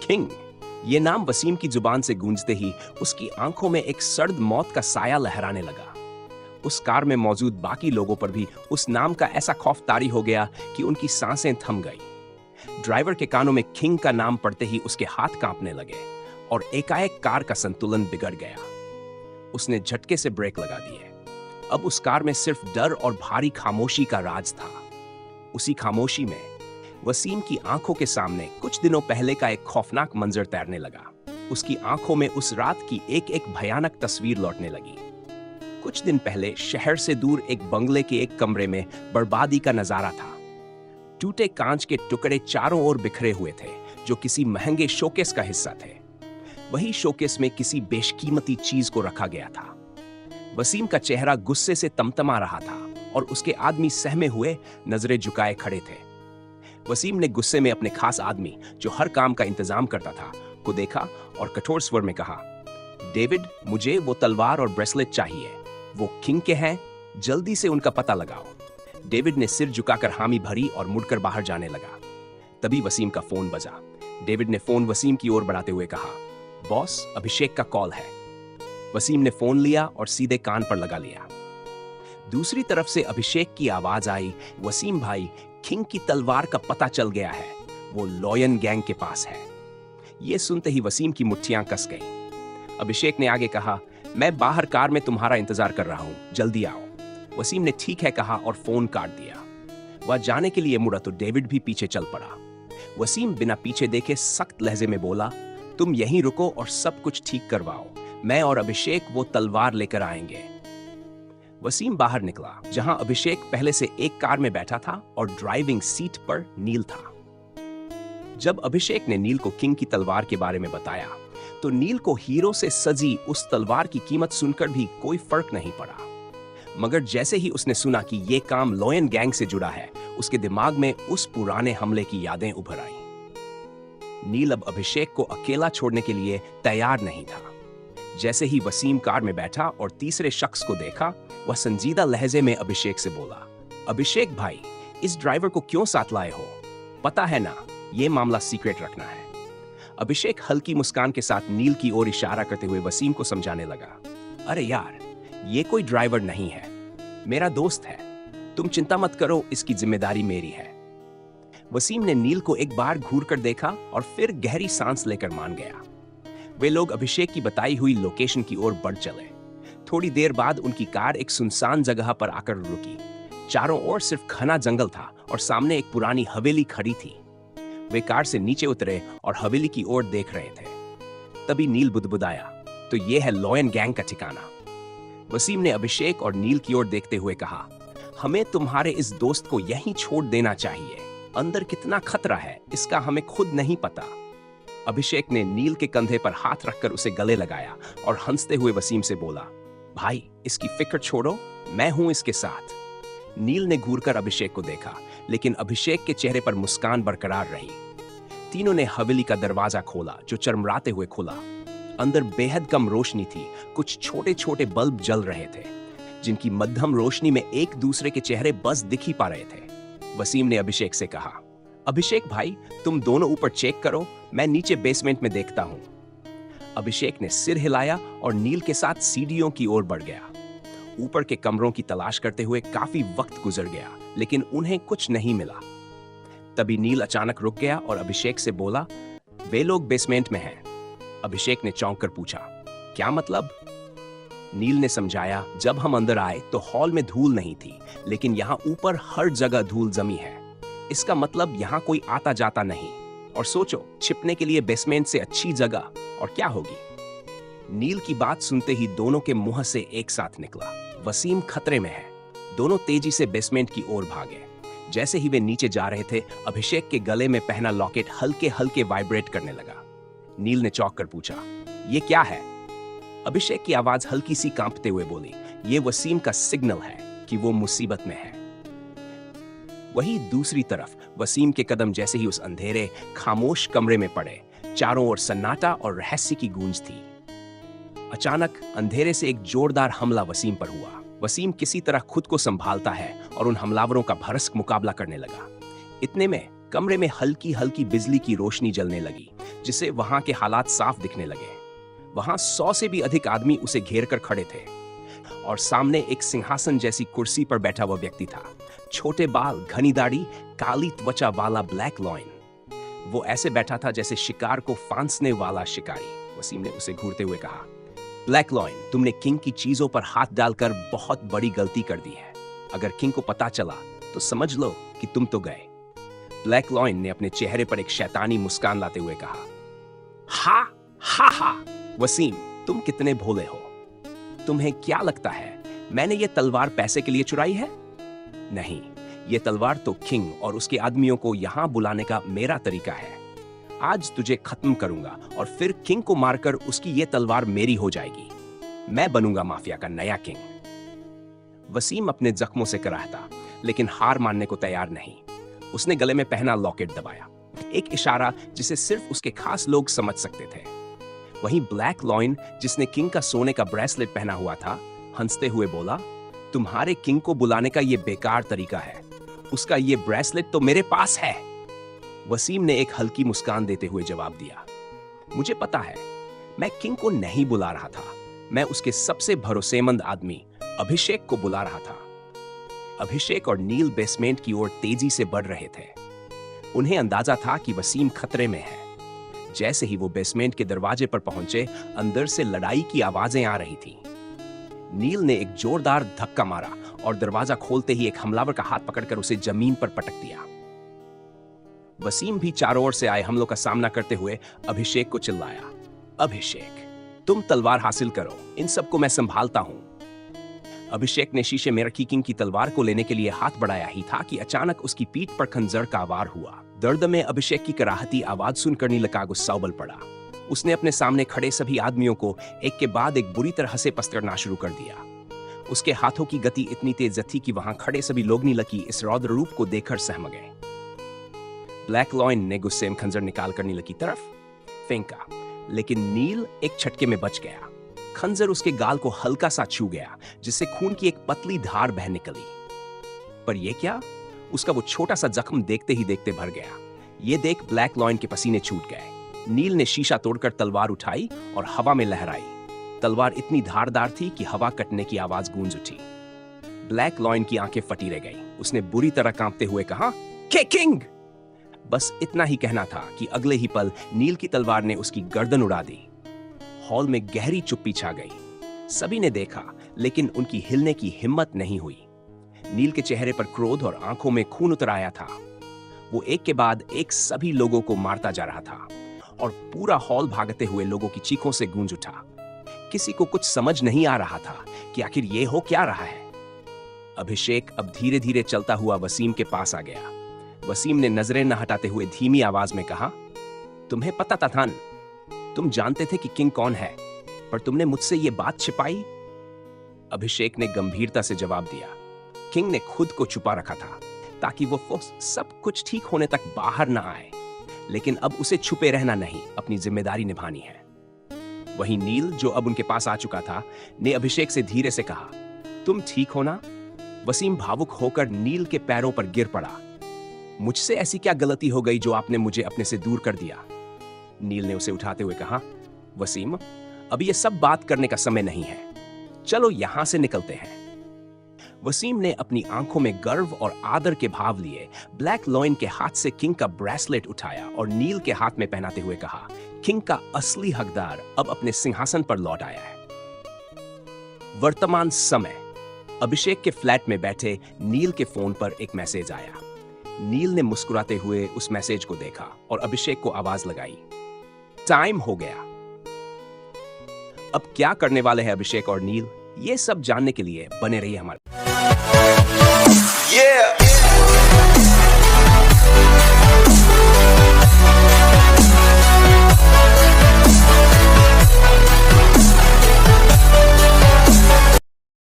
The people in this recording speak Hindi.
किंग। ये नाम वसीम की जुबान से गूंजते ही उसकी आंखों में एक सर्द मौत का साया लहराने लगा। उस कार में मौजूद बाकी लोगों पर भी उस नाम का ऐसा खौफ तारी हो गया कि उनकी सांसें थम गई। ड्राइवर के कानों में किंग का नाम पड़ते ही उसके हाथ कांपने लगे और एकाएक कार का संतुलन बिगड़ गया। उसने झटके से ब्रेक लगा दिए। अब उस कार में सिर्फ डर और भारी खामोशी का राज था। उसी खामोशी में वसीम की आंखों के सामने कुछ दिनों पहले का एक खौफनाक मंजर तैरने लगा। उसकी आंखों में उस रात की एक एक भयानक तस्वीर लौटने लगी। कुछ दिन पहले शहर से दूर एक बंगले के एक कमरे में बर्बादी का नजारा था। टूटे कांच के टुकड़े चारों ओर बिखरे हुए थे, जो किसी महंगे शोकेस का हिस्सा थे। वही शोकेस में किसी बेशकीमती चीज को रखा गया था। वसीम का चेहरा गुस्से से तमतमा रहा था और उसके आदमी सहमे हुए नजरें झुकाए खड़े थे। वसीम ने गुस्से में अपने खास आदमी, जो हर काम का इंतजाम करता था, को देखा और कठोर स्वर में कहा, डेविड, मुझे वो तलवार और ब्रेसलेट चाहिए। वो किंग के हैं, जल्दी से उनका पता लगाओ। डेविड ने सिर झुकाकर हामी भरी और मुड़कर बाहर जाने लगा। तभी वसीम का फोन बजा। डेविड ने फोन वसीम की ओर बढ़ाते हुए कहा, बॉस, अभिषेक का कॉल है। वसीम ने फोन लिया और सीधे कान पर लगा लिया। दूसरी तरफ से अभिषेक की आवाज आई, वसीम भाई, किंग की तलवार का पता चल गया है। वो लॉयन गैंग के पास है। यह सुनते ही वसीम की मुट्ठियां कस गईं। अभिषेक ने आगे कहा, मैं बाहर कार में तुम्हारा इंतजार कर रहा हूं, जल्दी आओ। वसीम ने ठीक है कहा और फोन काट दिया। वह जाने के लिए मुड़ा तो डेविड भी पीछे चल पड़ा। वसीम बिना पीछे देखे सख्त लहजे में बोला, तुम यहीं रुको और सब कुछ ठीक करवाओ। मैं और अभिषेक वो तलवार लेकर आएंगे। वसीम बाहर निकला, जहां अभिषेक पहले से एक कार में बैठा था और ड्राइविंग सीट पर नील था। जब अभिषेक ने नील को किंग की तलवार के बारे में बताया, तो नील को हीरो से सजी उस तलवार की कीमत सुनकर भी कोई फर्क नहीं पड़ा। मगर जैसे ही उसने सुना कि यह काम लॉयन गैंग से जुड़ा है, उसके दिमाग में उस पुराने हमले की यादें उभर आईं। नील अब अभिषेक को अकेला छोड़ने के लिए तैयार नहीं था। जैसे ही वसीम कार में बैठा और तीसरे शख्स को देखा, वह संजीदा लहजे में अभिषेक से बोला, अभिषेक भाई, इस ड्राइवर को क्यों साथ लाए हो? पता है ना, यह मामला सीक्रेट रखना है। अभिषेक हल्की मुस्कान के साथ नील की ओर इशारा करते हुए वसीम को समझाने लगा, अरे यार, ये कोई ड्राइवर नहीं है, मेरा दोस्त है। तुम चिंता मत करो, इसकी जिम्मेदारी मेरी है। वसीम ने नील को एक बार घूर कर देखा और फिर गहरी सांस लेकर मान गया। वे लोग अभिषेक की बताई हुई लोकेशन की ओर बढ़ चले। थोड़ी देर बाद उनकी कार एक सुनसान जगह पर आकर रुकी। चारों ओर सिर्फ घना जंगल था और सामने एक पुरानी हवेली खड़ी थी। वे कार से नीचे उतरे और हवेली की ओर देख रहे थे। तभी नील बुदबुदाया, तो ये है लॉयन गैंग का ठिकाना। वसीम ने अभिषेक और नील की ओर देखते हुए कहा, हमें तुम्हारे इस दोस्त को यहीं छोड़ देना चाहिए। अंदर कितना खतरा है, इसका हमें खुद नहीं पता। अभिषेक ने नील के कंधे पर हाथ रखकर उसे गले लगाया और हंसते हुए वसीम से बोला, भाई, इसकी फिक्र छोड़ो, मैं हूं इसके साथ। नील ने घूरकर अभिषेक को देखा, लेकिन अभिषेक के चेहरे पर मुस्कान बरकरार रही। तीनों ने हवेली का दरवाजा खोला, जो चरमराते हुए खुला। अंदर बेहद कम रोशनी थी। कुछ छोटे छोटे बल्ब जल रहे थे, जिनकी मध्यम रोशनी में एक दूसरे के चेहरे बस दिख ही पा रहे थे। वसीम ने अभिषेक से कहा, अभिषेक भाई, तुम दोनों ऊपर चेक करो, मैं नीचे बेसमेंट में देखता हूं। अभिषेक ने सिर हिलाया और नील के साथ सीढ़ियों की ओर बढ़ गया। ऊपर के कमरों की तलाश करते हुए काफी वक्त गुजर गया, लेकिन उन्हें कुछ नहीं मिला। तभी नील अचानक रुक गया और अभिषेक से बोला, वे लोग बेसमेंट में हैं। अभिषेक ने चौंक कर पूछा, क्या मतलब? नील ने समझाया, जब हम अंदर आए तो हॉल में धूल नहीं थी, लेकिन यहाँ ऊपर हर जगह धूल जमी है। इसका मतलब यहाँ कोई आता जाता नहीं। और सोचो, छिपने के लिए बेसमेंट से अच्छी जगह और क्या होगी? नील की बात सुनते ही दोनों के मुंह से एक साथ निकला, वसीम खतरे में है। दोनों तेजी से बेसमेंट की ओर भागे। जैसे ही वे नीचे जा रहे थे, अभिषेक के गले में पहना लॉकेट हल्के हल्के वाइब्रेट करने लगा। नील ने चौंक कर पूछा, ये क्या है? अभिषेक की आवाज हल्की सी कांपते हुए बोली, ये वसीम का सिग्नल है कि वो मुसीबत में है। वहीं दूसरी तरफ वसीम के कदम जैसे ही उस अंधेरे खामोश कमरे में पड़े, चारों ओर सन्नाटा और रहस्य की गूंज थी। अचानक अंधेरे से एक जोरदार हमला वसीम पर हुआ। वसीम किसी तरह खुद को संभालता है और उन हमलावरों का भरसक मुकाबला करने लगा। इतने में कमरे में हल्की हल्की बिजली की रोशनी जलने लगी, जिससे वहां के हालात साफ दिखने लगे। वहां 100 से भी अधिक आदमी उसे घेर कर खड़े थे और सामने एक सिंहासन जैसी कुर्सी पर बैठा हुआ व्यक्ति था। छोटे बाल, घनी दाढ़ी, काली त्वचा वाला ब्लैक लॉयन। वो ऐसे बैठा था जैसे शिकार को फांसने वाला शिकारी। वसीम ने उसे घूरते हुए कहा, ब्लैक लॉयन, तुमने किंग की चीजों पर हाथ डालकर बहुत बड़ी गलती कर दी है। अगर किंग को पता चला तो समझ लो कि तुम तो गए। ब्लैक लॉयन ने अपने चेहरे पर एक शैतानी मुस्कान लाते हुए कहा, हा हा हा, वसीम, तुम कितने भोले हो। तुम्हें क्या लगता है मैंने ये तलवार पैसे के लिए चुराई है? नहीं, ये तलवार तो किंग और उसके आदमियों को यहां बुलाने का मेरा तरीका है। आज तुझे खत्म करूंगा और फिर किंग को मारकर उसकी ये तलवार मेरी हो जाएगी। मैं बनूंगा माफिया का नया किंग। वसीम अपने जख्मों से कराहता, लेकिन हार मानने को तैयार नहीं। उसने गले में पहना लॉकेट दबाया, एक इशारा जिसे सिर्फ उसके खास लोग समझ सकते थे। वहीं ब्लैक लॉयन, जिसने किंग का सोने का ब्रेसलेट पहना हुआ था, हंसते हुए बोला, तुम्हारे किंग को बुलाने का यह बेकार तरीका है। उसका ये ब्रेसलेट तो मेरे पास है। वसीम ने एक हल्की मुस्कान देते हुए जवाब दिया, मुझे पता है, मैं किंग को नहीं बुला रहा था। मैं उसके सबसे भरोसेमंद आदमी अभिषेक को बुला रहा था। अभिषेक और नील बेसमेंट की ओर तेजी से बढ़ रहे थे। उन्हें अंदाजा था कि वसीम खतरे में है। जैसे ही वो बेसमेंट के दरवाजे पर पहुंचे, अंदर से लड़ाई की आवाजें आ रही थीं। नील ने एक जोरदार धक्का मारा और दरवाजा खोलते ही एक हमलावर का हाथ पकड़कर उसे जमीन पर पटक दिया। वसीम भी चारों ओर से आए हमलों का सामना करते हुए अभिषेक को चिल्लाया, अभिषेक, तुम तलवार हासिल करो, इन सबको मैं संभालता हूं। अभिषेक ने शीशे में रखी किंग की तलवार को लेने के लिए हाथ बढ़ाया ही था कि अचानक उसकी पीठ पर खंजर का वार हुआ। दर्द में अभिषेक की कराहती आवाज सुनकर नील का गुस्सा उबल पड़ा। उसने अपने सामने खड़े सभी आदमियों को एक के बाद एक बुरी तरह से पसकरना शुरू कर दिया। उसके हाथों की गति इतनी तेज थी कि वहां खड़े सभी लोग नील की इस रौद्र रूप को देखकर सहम गए। ब्लैक लॉयन ने गुस्से में खंजर निकालकर नील की तरफ फेंका, लेकिन नील एक झटके में बच गया। खंजर उसके गाल को हल्का सा छू गया, जिससे खून की एक पतली धार बह निकली। पर यह क्या? उसका वो छोटा सा जख्म देखते ही देखते भर गया। ये देख ब्लैक लॉयन के पसीने छूट गए। नील ने शीशा तोड़कर तलवार उठाई और हवा में लहराई। तलवार इतनी धारदार थी कि हवा कटने की आवाज गूंज उठी। ब्लैक लॉयन की आंखें फटी रह गईं। उसने बुरी तरह कांपते हुए कहा, किंग! बस इतना ही कहना था कि अगले ही पल नील की तलवार ने उसकी गर्दन उड़ा दी। हॉल में गहरी चुप्पी छा गई। सभी ने देखा, लेकिन उनकी हिलने की हिम्मत नहीं हुई। नील के चेहरे पर क्रोध और आंखों में खून उतर आया था। वो एक के बाद एक सभी लोगों को मारता जा रहा था और पूरा हॉल भागते हुए लोगों की चीखों से गूंज उठा। किसी को कुछ समझ नहीं आ रहा था कि आखिर ये हो क्या रहा है। अभिषेक अब धीरे धीरे चलता हुआ वसीम के पास आ गया। वसीम ने नजरें न हटाते हुए धीमी आवाज में कहा, तुम्हें पता था न? तुम जानते थे कि किंग कौन है, पर तुमने मुझसे ये बात छिपाई। अभिषेक ने गंभीरता से जवाब दिया, किंग ने खुद को छुपा रखा था ताकि वो सब कुछ ठीक होने तक बाहर ना आए। लेकिन अब उसे छुपे रहना नहीं, अपनी जिम्मेदारी निभानी है। वहीं नील, जो अब उनके पास आ चुका था, ने अभिषेक से धीरे से कहा, तुम ठीक हो ना? वसीम भावुक होकर नील के पैरों पर गिर पड़ा। मुझसे ऐसी क्या गलती हो गई जो आपने मुझे अपने से दूर कर दिया? नील ने उसे उठाते हुए कहा, वसीम, अभी ये सब बात करने का समय नहीं है। चलो यहां से निकलते हैं। वसीम ने अपनी आंखों में गर्व और आदर के भाव लिए ब्लैक लॉयन के हाथ से किंग का ब्रेसलेट उठाया और नील के हाथ में पहनाते हुए कहा, किंग का असली हकदार अब अपने सिंहासन पर लौट आया है। वर्तमान समय। अभिषेक के फ्लैट में बैठे नील के फोन पर एक मैसेज आया। नील ने मुस्कुराते हुए उस मैसेज को देखा और अभिषेक को आवाज लगाई, टाइम हो गया। अब क्या करने वाले हैं अभिषेक और नील, ये सब जानने के लिए बने रहिए हमारे।